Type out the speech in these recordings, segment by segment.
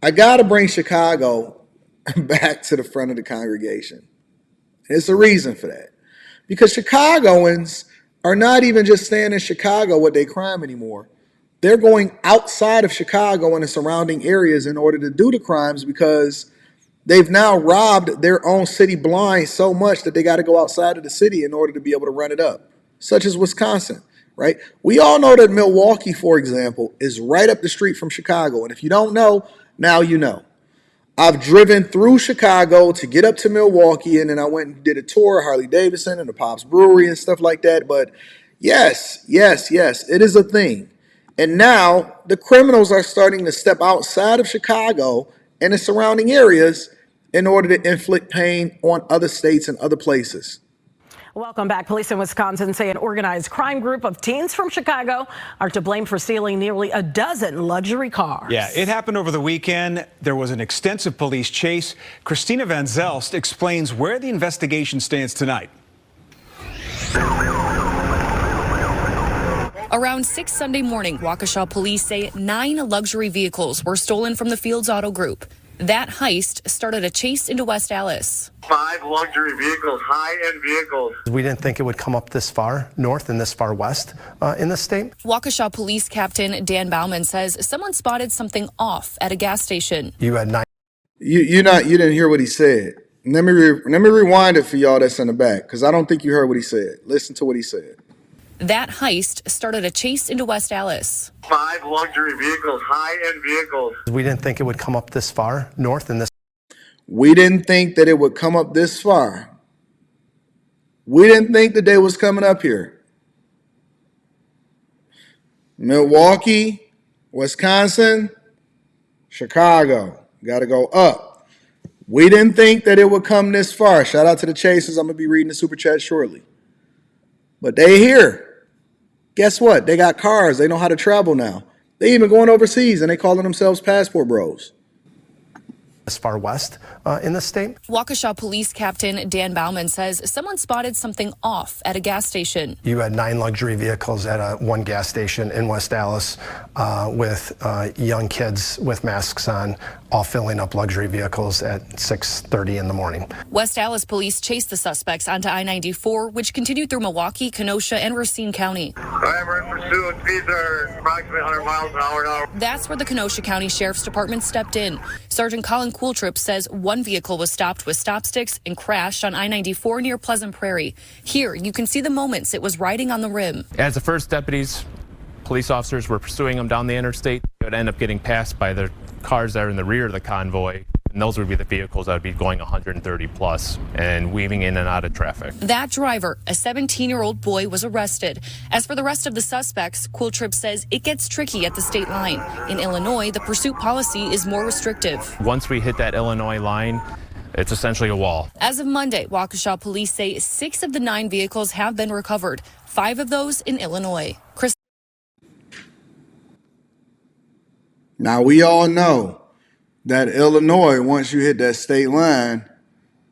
I got to bring Chicago back to the front of the congregation. There's a reason for that. Because Chicagoans are not even just staying in Chicago with their crime anymore. They're going outside of Chicago and the surrounding areas in order to do the crimes because they've now robbed their own city blind so much that they got to go outside of the city in order to be able to run it up, such as Wisconsin, right? We all know that Milwaukee, for example, is right up the street from Chicago. And if you don't know, now you know. I've driven through Chicago to get up to Milwaukee, and then I went and did a tour of Harley Davidson and the Pops Brewery and stuff like that. But yes, it is a thing. And now the criminals are starting to step outside of Chicago and the surrounding areas in order to inflict pain on other states and other places. Welcome back. Police in Wisconsin say an organized crime group of teens from Chicago are to blame for stealing nearly a dozen luxury cars. Yeah, it happened over the weekend. There was an extensive police chase. Christina Van Zelst explains where the investigation stands tonight. Around 6 Sunday morning, Waukesha police say 9 luxury vehicles were stolen from the Fields Auto Group. That heist started a chase into West Allis. 5 luxury vehicles, high-end vehicles. We didn't think it would come up this far north and this far west in the state. Waukesha Police Captain Dan Bauman says someone spotted something off at a gas station. You had 9. You didn't hear what he said. Let me rewind it for y'all that's in the back because I don't think you heard what he said. Listen to what he said. That heist started a chase into West Allis. 5 luxury vehicles, high-end vehicles. We didn't think it would come up this far north and this. We didn't think that it would come up this far. We didn't think that they was coming up here. Milwaukee, Wisconsin, Chicago. Got to go up. We didn't think that it would come this far. Shout out to the Chasers. I'm going to be reading the super chat shortly. But they here. Guess what? They got cars. They know how to travel now. They even going overseas and they calling themselves passport bros. As far west in the state. Waukesha Police Captain Dan Bauman says someone spotted something off at a gas station. You had 9 luxury vehicles at one gas station in West Allis with young kids with masks on, all filling up luxury vehicles at 6:30 in the morning. West Allis police chased the suspects onto I-94, which continued through Milwaukee, Kenosha, and Racine County. We're in pursuit. Speeds are approximately 100 miles an hour now. That's where the Kenosha County Sheriff's Department stepped in. Sergeant Colin Cooltrip says one vehicle was stopped with stop sticks and crashed on I-94 near Pleasant Prairie. Here, you can see the moments it was riding on the rim. As the first deputies, police officers were pursuing them down the interstate, they would end up getting passed by the cars that are in the rear of the convoy. And those would be the vehicles that would be going 130 plus and weaving in and out of traffic. That driver, a 17-year-old boy, was arrested. As for the rest of the suspects, Cooltrip says it gets tricky at the state line. In Illinois, the pursuit policy is more restrictive. Once we hit that Illinois line, it's essentially a wall. As of Monday, Waukesha police say 6 of the 9 vehicles have been recovered, 5 of those in Illinois. Now we all know that Illinois, once you hit that state line,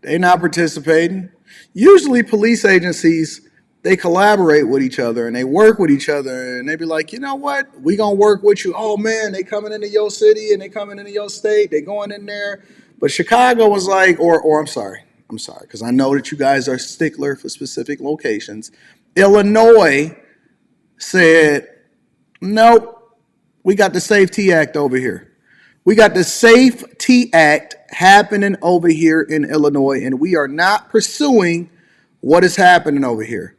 they not participating. Usually police agencies, they collaborate with each other and they work with each other and they be like, you know what, we gonna work with you. Oh man, they coming into your city and they coming into your state, they going in there. But Chicago was like, or I'm sorry, because I know that you guys are stickler for specific locations. Illinois said, nope, we got the Safety Act over here. We got the Safety Act happening over here in Illinois, and we are not pursuing what is happening over here.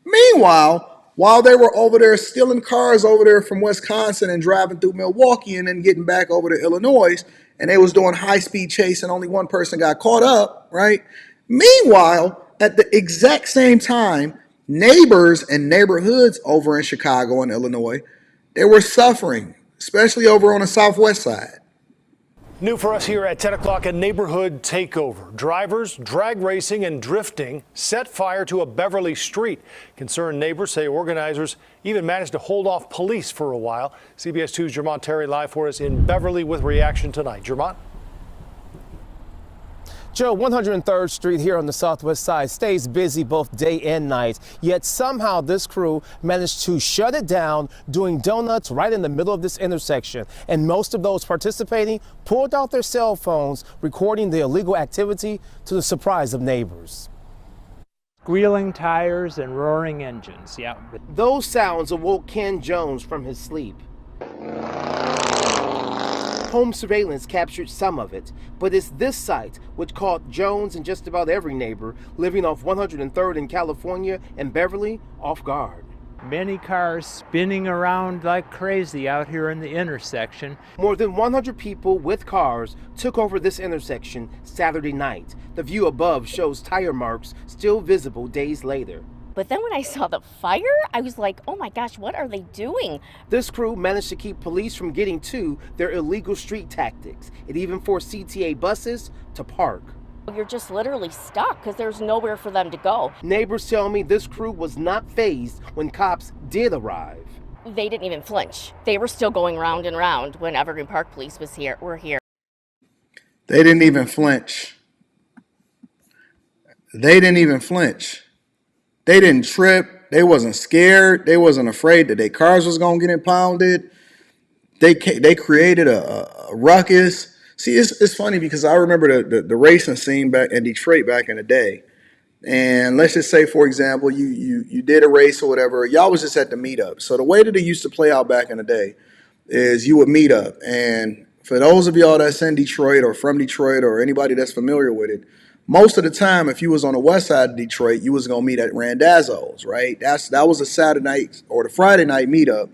Meanwhile, while they were over there stealing cars over there from Wisconsin and driving through Milwaukee and then getting back over to Illinois, and they was doing high-speed chase and only one person got caught up, right? Meanwhile, at the exact same time, neighbors and neighborhoods over in Chicago and Illinois, they were suffering, especially over on the southwest side. New for us here at 10 o'clock, a neighborhood takeover. Drivers drag racing and drifting set fire to a Beverly street. Concerned neighbors say organizers even managed to hold off police for a while. CBS 2's Jermont Terry live for us in Beverly with reaction tonight. Jermont? Joe, 103rd Street here on the southwest side stays busy both day and night, yet somehow this crew managed to shut it down doing donuts right in the middle of this intersection. And most of those participating pulled out their cell phones, recording the illegal activity to the surprise of neighbors. Squealing tires and roaring engines, yeah. Those sounds awoke Ken Jones from his sleep. Home surveillance captured some of it, but it's this sight which caught Jones and just about every neighbor living off 103rd in California and Beverly off guard. Many cars spinning around like crazy out here in the intersection. More than 100 people with cars took over this intersection Saturday night. The view above shows tire marks still visible days later. But then when I saw the fire, I was like, oh my gosh, what are they doing? This crew managed to keep police from getting to their illegal street tactics. It even forced CTA buses to park. You're just literally stuck because there's nowhere for them to go. Neighbors tell me this crew was not fazed when cops did arrive. They didn't even flinch. They were still going round and round when Evergreen Park Police were here. They didn't even flinch. They didn't even flinch. They didn't trip. They wasn't scared. They wasn't afraid that their cars was going to get impounded. They created a ruckus. See, it's funny because I remember the racing scene back in Detroit back in the day. And let's just say, for example, you did a race or whatever. Y'all was just at the meetup. So the way that it used to play out back in the day is you would meet up. And for those of y'all that's in Detroit or from Detroit or anybody that's familiar with it, most of the time, if you was on the west side of Detroit, you was going to meet at Randazzo's, right? That was a Saturday night or the Friday night meetup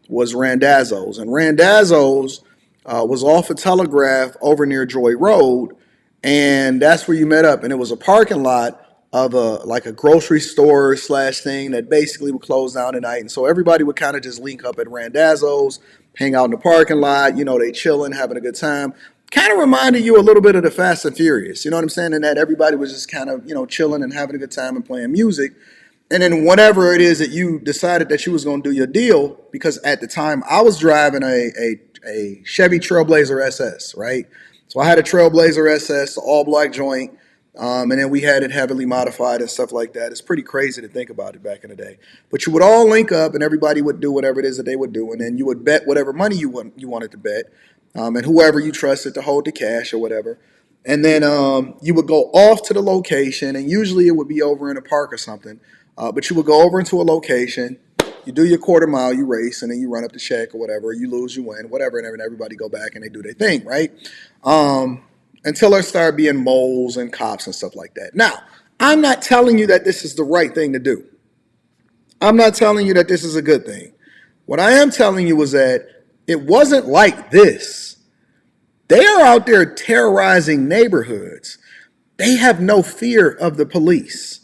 was Randazzo's. And Randazzo's was off of Telegraph over near Joy Road. And that's where you met up. And it was a parking lot of a grocery store / thing that basically would close down at night. And so everybody would kind of just link up at Randazzo's, hang out in the parking lot. You know, they chilling, having a good time. Kind of reminded you a little bit of the Fast and Furious, you know what I'm saying? And that everybody was just kind of, chilling and having a good time and playing music. And then whatever it is that you decided that you was going to do your deal, because at the time I was driving a Chevy Trailblazer SS, right? So I had a Trailblazer SS, the all black joint, and then we had it heavily modified and stuff like that. It's pretty crazy to think about it back in the day. But you would all link up and everybody would do whatever it is that they would do. And then you would bet whatever money you wanted to bet. And whoever you trusted to hold the cash or whatever. And then you would go off to the location, and usually it would be over in a park or something. But you would go over into a location, you do your quarter mile, you race, and then you run up the check or whatever. You lose, you win, whatever, and everybody go back and they do their thing, right? Until there start being moles and cops and stuff like that. Now, I'm not telling you that this is the right thing to do. I'm not telling you that this is a good thing. What I am telling you is that it wasn't like this. They are out there terrorizing neighborhoods. They have no fear of the police.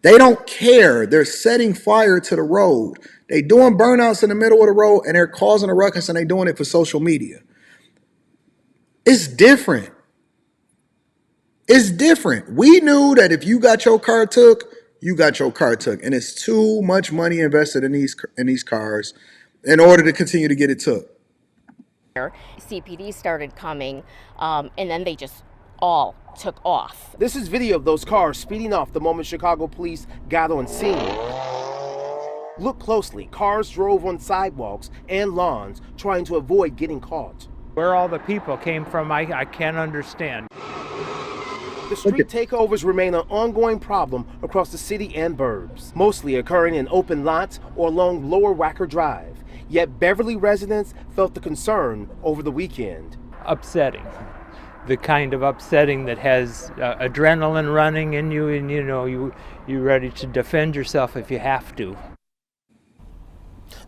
They don't care. They're setting fire to the road. They're doing burnouts in the middle of the road, and they're causing a ruckus, and they're doing it for social media. It's different. It's different. We knew that if you got your car took, you got your car took. And it's too much money invested in these cars in order to continue to get it took. CPD started coming, and then they just all took off. This is video of those cars speeding off the moment Chicago police got on scene. Look closely. Cars drove on sidewalks and lawns trying to avoid getting caught. Where all the people came from, I can't understand. The street takeovers remain an ongoing problem across the city and burbs, mostly occurring in open lots or along Lower Wacker Drive. Yet Beverly residents felt the concern over the weekend. Upsetting. The kind of upsetting that has adrenaline running in you, and you're ready to defend yourself if you have to.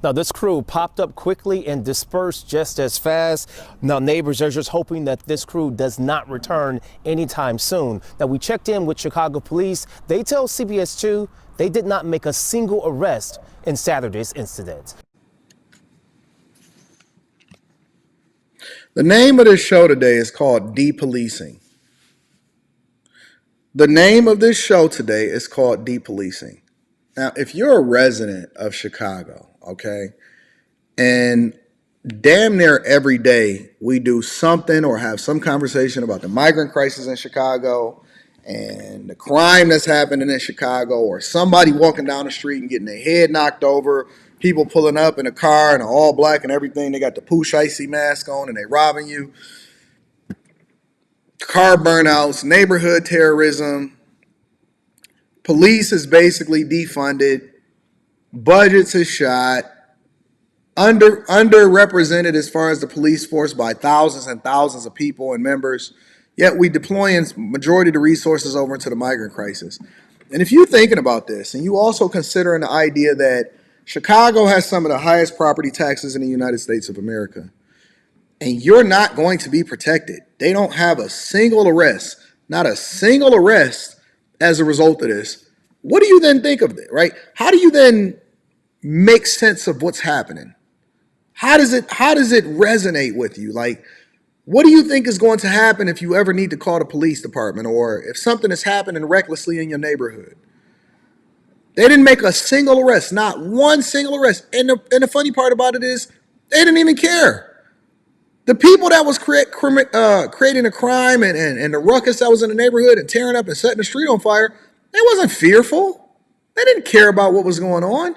Now, this crew popped up quickly and dispersed just as fast. Now, neighbors are just hoping that this crew does not return anytime soon. Now, we checked in with Chicago police. They tell CBS 2 they did not make a single arrest in Saturday's incident. The name of this show today is called Depolicing. The name of this show today is called Depolicing. Now, if you're a resident of Chicago, okay, and damn near every day we do something or have some conversation about the migrant crisis in Chicago, and the crime that's happening in Chicago, or somebody walking down the street and getting their head knocked over, people pulling up in a car and all black and everything, they got the poosh icy mask on and they robbing you, car burnouts, neighborhood terrorism, police is basically defunded, budgets is shot, underrepresented as far as the police force by thousands and thousands of people and members, yet we deploying majority of the resources over into the migrant crisis. And if you're thinking about this, and you also considering the idea that Chicago has some of the highest property taxes in the United States of America, and you're not going to be protected. They don't have a single arrest, not a single arrest as a result of this. What do you then think of it, right? How do you then make sense of what's happening? How does it resonate with you? Like, what do you think is going to happen if you ever need to call the police department, or if something is happening recklessly in your neighborhood? They didn't make a single arrest, not one single arrest. And the funny part about it is they didn't even care. The people that was creating the crime and the ruckus that was in the neighborhood and tearing up and setting the street on fire, they wasn't fearful. They didn't care about what was going on.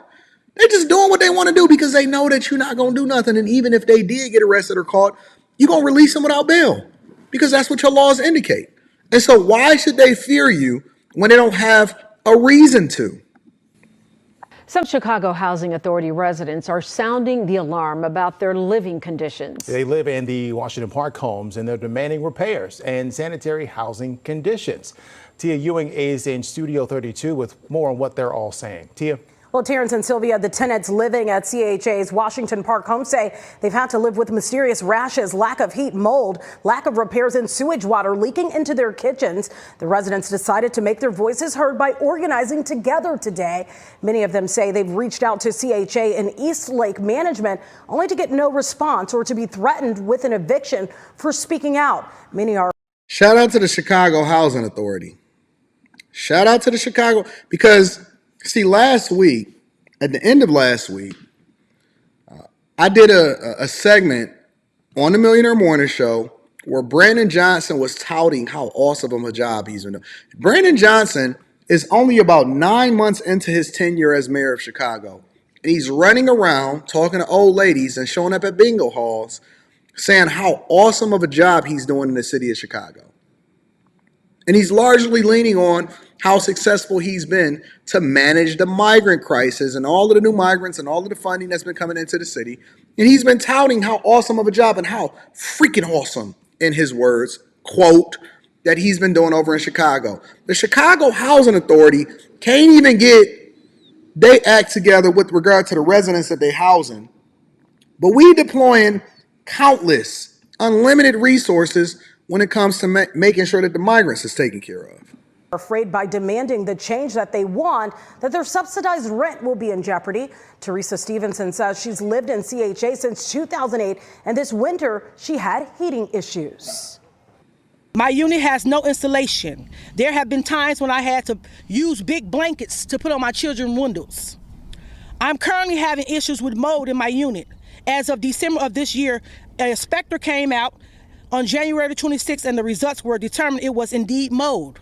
They're just doing what they want to do because they know that you're not going to do nothing. And even if they did get arrested or caught, you're going to release them without bail because that's what your laws indicate. And so why should they fear you when they don't have a reason to? Some Chicago Housing Authority residents are sounding the alarm about their living conditions. They live in the Washington Park homes and they're demanding repairs and sanitary housing conditions. Tia Ewing is in Studio 32 with more on what they're all saying. Tia. Well, Terrence and Sylvia, the tenants living at CHA's Washington Park home say they've had to live with mysterious rashes, lack of heat, mold, lack of repairs, and sewage water leaking into their kitchens. The residents decided to make their voices heard by organizing together today. Many of them say they've reached out to CHA and East Lake Management only to get no response or to be threatened with an eviction for speaking out. Many are. Shout out to the Chicago Housing Authority. Shout out to the Chicago, because see, last week, at the end of last week, I did a segment on the Millionaire Morning Show where Brandon Johnson was touting how awesome of a job he's doing. Brandon Johnson is only about 9 months into his tenure as mayor of Chicago. And he's running around talking to old ladies and showing up at bingo halls saying how awesome of a job he's doing in the city of Chicago. And he's largely leaning on how successful he's been to manage the migrant crisis and all of the new migrants and all of the funding that's been coming into the city. And he's been touting how awesome of a job and how freaking awesome, in his words, quote, that he's been doing over in Chicago. The Chicago Housing Authority can't even get their act together with regard to the residents that they're housing. But we deploying countless, unlimited resources when it comes to making sure that the migrants is taken care of. Afraid by demanding the change that they want, that their subsidized rent will be in jeopardy. Teresa Stevenson says she's lived in CHA since 2008, and this winter she had heating issues. My unit has no insulation. There have been times when I had to use big blankets to put on my children's windows. I'm currently having issues with mold in my unit. As of December of this year, an inspector came out on January 26th, and the results were determined it was indeed mold.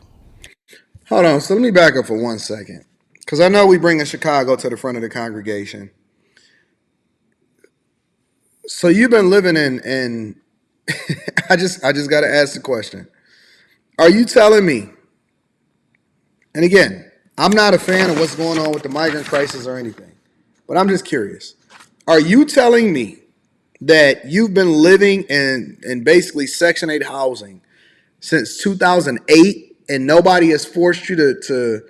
Hold on, so let me back up for 1 second, because I know we bringing Chicago to the front of the congregation. So you've been living in I just got to ask the question. Are you telling me, and again, I'm not a fan of what's going on with the migrant crisis or anything, but I'm just curious. Are you telling me that you've been living in basically Section 8 housing since 2008 and nobody has forced you to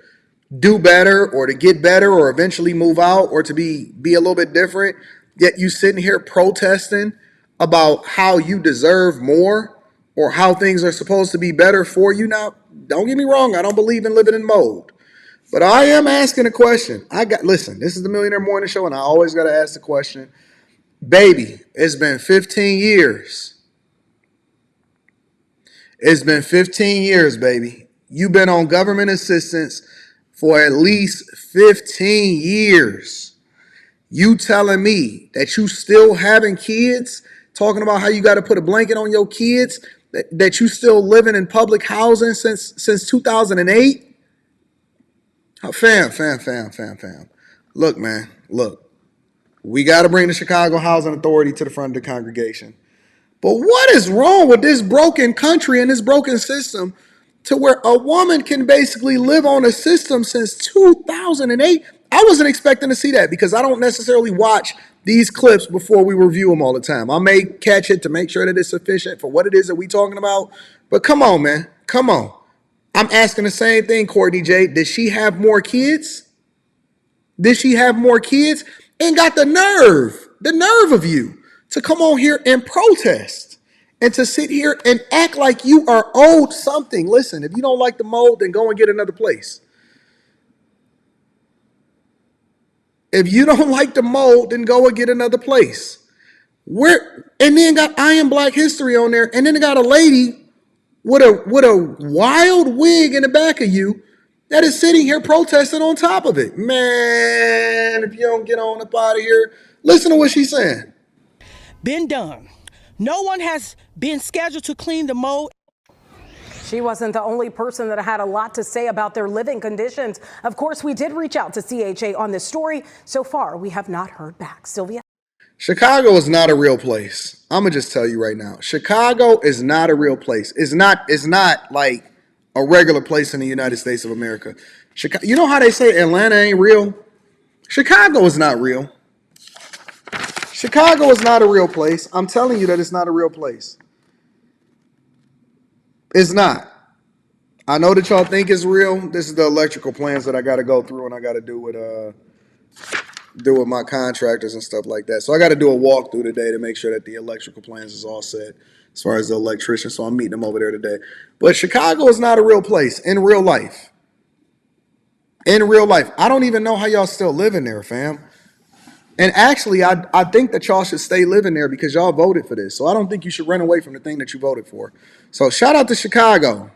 do better or to get better or eventually move out or to be a little bit different, yet you sitting here protesting about how you deserve more or how things are supposed to be better for you? Now, don't get me wrong, I don't believe in living in mold, but I am asking a question. Listen, this is the Millionaire Morning Show, and I always got to ask the question. Baby, it's been 15 years. It's been 15 years, baby. You've been on government assistance for at least 15 years. You telling me that you still having kids, talking about how you got to put a blanket on your kids, that you still living in public housing since 2008? Fam. Look, man, look. We got to bring the Chicago Housing Authority to the front of the congregation. But what is wrong with this broken country and this broken system to where a woman can basically live on a system since 2008? I wasn't expecting to see that because I don't necessarily watch these clips before we review them all the time. I may catch it to make sure that it's sufficient for what it is that we talking about. But come on, man. Come on. I'm asking the same thing, Courtney J. Did she have more kids? Did she have more kids? And got the nerve of you to come on here and protest and to sit here and act like you are owed something. Listen, if you don't like the mold, then go and get another place. If you don't like the mold, then go and get another place. And then got I Am Black History on there, and then they got a lady with a wild wig in the back of you that is sitting here protesting on top of it. Man, if you don't get on up out of here, listen to what she's saying. Been done. No one has been scheduled to clean the mold. She wasn't the only person that had a lot to say about their living conditions. Of course, we did reach out to CHA on this story. So far, we have not heard back. Sylvia? Chicago is not a real place. I'm going to just tell you right now. Chicago is not a real place. It's not like a regular place in the United States of America. You know how they say Atlanta ain't real? Chicago is not real. Chicago is not a real place. I'm telling you that it's not a real place. It's not. I know that y'all think it's real. This is the electrical plans that I got to go through and I got to do with my contractors and stuff like that. So I got to do a walkthrough today to make sure that the electrical plans is all set as far as the electrician. So I'm meeting them over there today. But Chicago is not a real place in real life. In real life. I don't even know how y'all still living there, fam. And actually, I think that y'all should stay living there because y'all voted for this. So I don't think you should run away from the thing that you voted for. So shout out to Chicago.